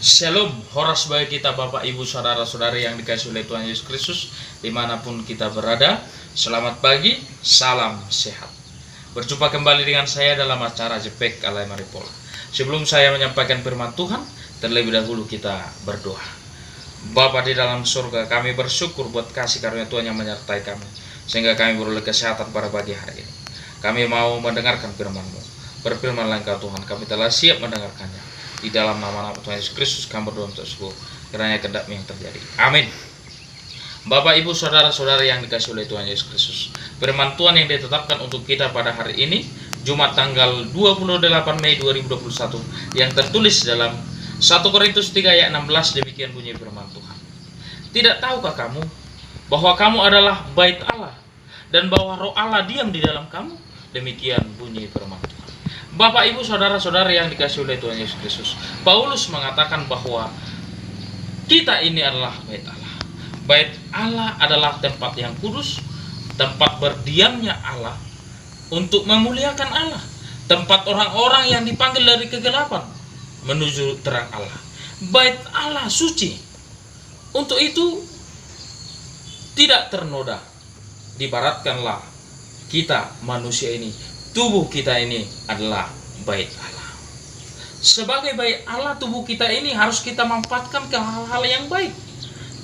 Shalom, horas bagi kita Bapak Ibu Saudara-saudari yang dikasihi oleh Tuhan Yesus Kristus dimanapun kita berada. Selamat pagi, salam sehat. Berjumpa kembali dengan saya dalam acara Jepek Alay Maripol. Sebelum saya menyampaikan firman Tuhan, terlebih dahulu kita berdoa. Bapa di dalam surga, kami bersyukur buat kasih karunia Tuhan yang menyertai kami, sehingga kami beroleh kesehatan pada pagi hari ini. Kami mau mendengarkan firman-Mu. Berfirmanlah Engkau Tuhan, kami telah siap mendengarkannya. Di dalam nama Tuhan Yesus Kristus kami berdoa untuk syukur, kiranya kehendak-Mu yang terjadi. Amin. Bapak Ibu Saudara-saudari yang dikasihi oleh Tuhan Yesus Kristus, firman Tuhan yang ditetapkan untuk kita pada hari ini, Jumat tanggal 28 Mei 2021, yang tertulis dalam 1 Korintus 3 ayat 16, demikian bunyi firman Tuhan. Tidak tahukah kamu bahwa kamu adalah bait Allah dan bahwa Roh Allah diam di dalam kamu? Demikian bunyi firman Tuhan. Bapak Ibu Saudara-saudari yang dikasihi oleh Tuhan Yesus Kristus, Paulus mengatakan bahwa kita ini adalah bait Allah. Bait Allah adalah tempat yang kudus, tempat berdiamnya Allah untuk memuliakan Allah, tempat orang-orang yang dipanggil dari kegelapan menuju terang Allah. Bait Allah suci. Untuk itu tidak ternoda. Dibaratkanlah kita manusia ini, tubuh kita ini adalah bait Allah. Sebagai bait Allah, tubuh kita ini harus kita manfaatkan ke hal-hal yang baik.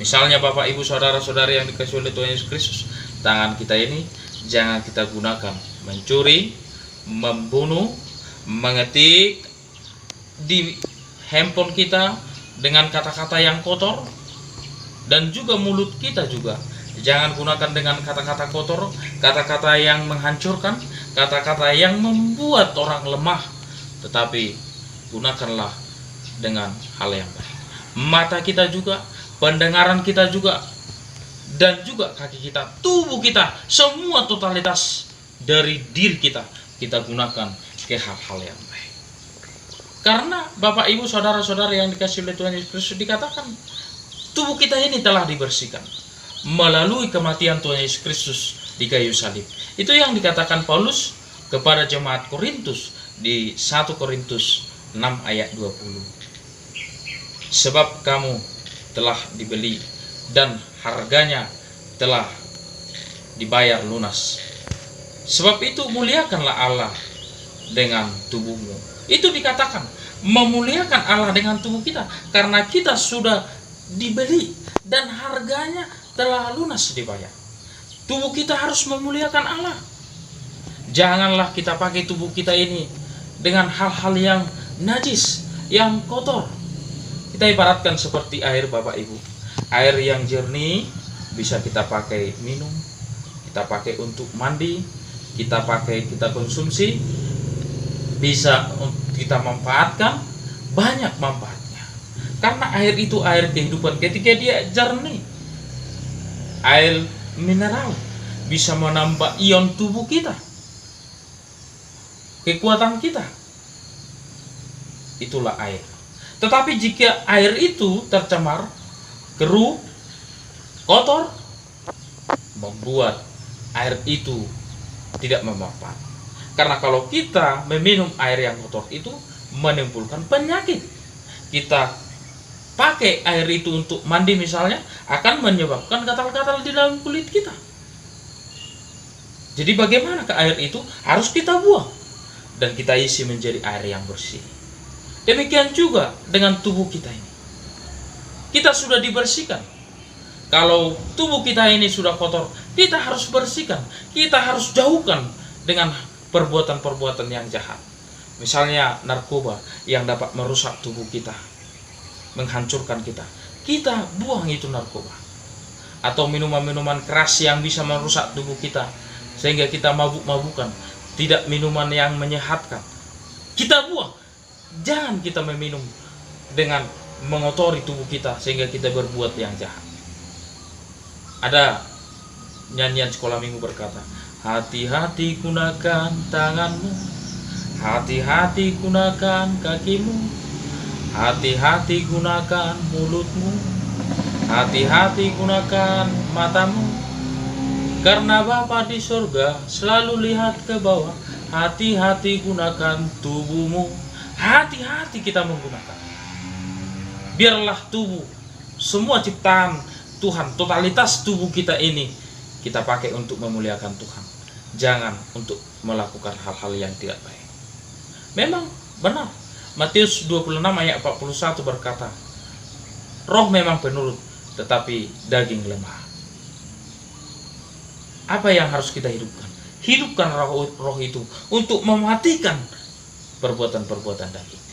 Misalnya Bapak Ibu Saudara-saudari yang dikasihi oleh Tuhan Yesus Kristus, tangan kita ini jangan kita gunakan mencuri, membunuh, mengetik di handphone kita dengan kata-kata yang kotor, dan juga mulut kita juga jangan gunakan dengan kata-kata kotor, kata-kata yang menghancurkan, kata-kata yang membuat orang lemah, tetapi gunakanlah dengan hal yang baik. Mata kita juga, pendengaran kita juga, dan juga kaki kita, tubuh kita, semua totalitas dari diri kita, kita gunakan ke hal-hal yang baik. Karena Bapak Ibu Saudara-saudara yang dikasihi oleh Tuhan Yesus Kristus, dikatakan tubuh kita ini telah dibersihkan melalui kematian Tuhan Yesus Kristus di kayu salib. Itu yang dikatakan Paulus kepada jemaat Korintus di 1 Korintus 6 ayat 20. Sebab kamu telah dibeli dan harganya telah dibayar lunas. Sebab itu muliakanlah Allah dengan tubuhmu. Itu dikatakan memuliakan Allah dengan tubuh kita, karena kita sudah dibeli dan harganya telah lunas dibayar. Tubuh kita harus memuliakan Allah. Janganlah kita pakai tubuh kita ini dengan hal-hal yang najis, yang kotor. Kita ibaratkan seperti air Bapak Ibu. Air yang jernih bisa kita pakai minum, kita pakai untuk mandi, kita pakai, kita konsumsi, bisa kita manfaatkan, banyak manfaatnya. Karena air itu air kehidupan ketika dia jernih. Air mineral bisa menambah ion tubuh kita, kekuatan kita. Itulah air. Tetapi jika air itu tercemar, keruh, kotor, membuat air itu tidak bermanfaat. Karena kalau kita meminum air yang kotor itu menimbulkan penyakit. Kita pakai air itu untuk mandi misalnya, akan menyebabkan gatal-gatal di dalam kulit kita. Jadi bagaimana ke air itu? Harus kita buang dan kita isi menjadi air yang bersih. Demikian juga dengan tubuh kita ini. Kita sudah dibersihkan. Kalau tubuh kita ini sudah kotor, kita harus bersihkan. Kita harus jauhkan dengan perbuatan-perbuatan yang jahat. Misalnya narkoba yang dapat merusak tubuh kita, menghancurkan kita. Kita buang itu narkoba. Atau minuman-minuman keras yang bisa merusak tubuh kita sehingga kita mabuk-mabukan. Tidak minuman yang menyehatkan. Kita buang. Jangan kita meminum dengan mengotori tubuh kita sehingga kita berbuat yang jahat. Ada nyanyian sekolah minggu berkata, hati-hati gunakan tanganmu, hati-hati gunakan kakimu, hati-hati gunakan mulutmu, hati-hati gunakan matamu, karena Bapa di surga selalu lihat ke bawah. Hati-hati gunakan tubuhmu. Hati-hati kita menggunakan. biarlah tubuh, semua ciptaan Tuhan, totalitas tubuh kita ini kita pakai untuk memuliakan Tuhan. Jangan untuk melakukan hal-hal yang tidak baik. Memang benar, Matius 26 ayat 41 berkata, roh memang penurut, tetapi daging lemah. Apa yang harus kita hidupkan? Hidupkan roh itu untuk mematikan perbuatan-perbuatan daging,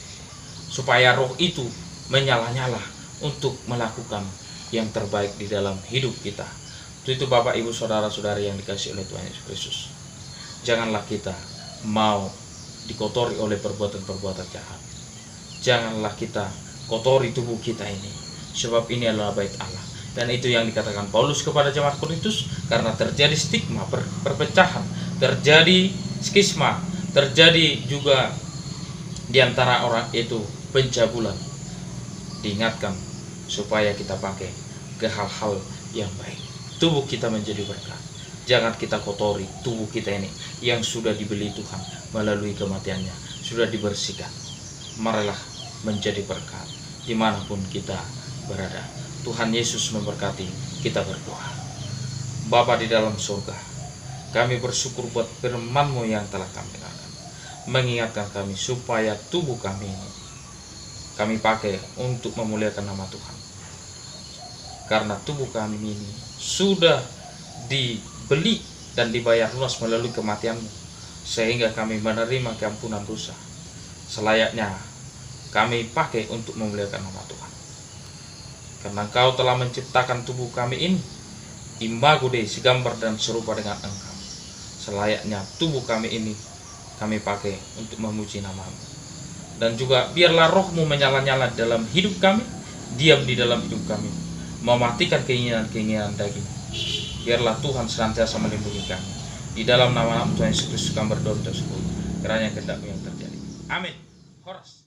supaya roh itu menyala-nyala untuk melakukan yang terbaik di dalam hidup kita. Itu Bapak, Ibu, Saudara-saudari yang dikasihi oleh Tuhan Yesus Kristus. Janganlah kita mau dikotori oleh perbuatan-perbuatan jahat. Janganlah kita kotori tubuh kita ini, sebab ini adalah bait Allah. Dan itu yang dikatakan Paulus kepada jemaat Korintus, karena terjadi stigma, perpecahan, terjadi skisma, terjadi juga di antara orang itu pencabulan. Diingatkan supaya kita pakai ke hal-hal yang baik. Tubuh kita menjadi berkat. Jangan kita kotori tubuh kita ini yang sudah dibeli Tuhan melalui kematiannya, sudah dibersihkan. Marilah menjadi berkat dimanapun kita berada. Tuhan Yesus memberkati. Kita berdoa. Bapa di dalam surga, kami bersyukur buat firman-Mu yang telah kami dengarkan, mengingatkan kami supaya tubuh kami ini kami pakai untuk memuliakan nama Tuhan. Karena tubuh kami ini sudah dibeli dan dibayar lunas melalui kematian-Mu, sehingga kami menerima keampunan dosa. Selayaknya kami pakai untuk memuliakan nama Tuhan. Karena Engkau telah menciptakan tubuh kami ini imago Dei, segambar dan serupa dengan Engkau. Selayaknya tubuh kami ini kami pakai untuk memuji nama-Mu. Dan juga biarlah roh-Mu menyala-nyala dalam hidup kami, diam di dalam hidup kami, mematikan keinginan-keinginan daging. Biarlah Tuhan senantiasa melindungi kami. Di dalam nama Tuhan Yesus Kristus kami berdoa tersebut. Kiranya kehendak-Mu yang terjadi. Amin. Horas.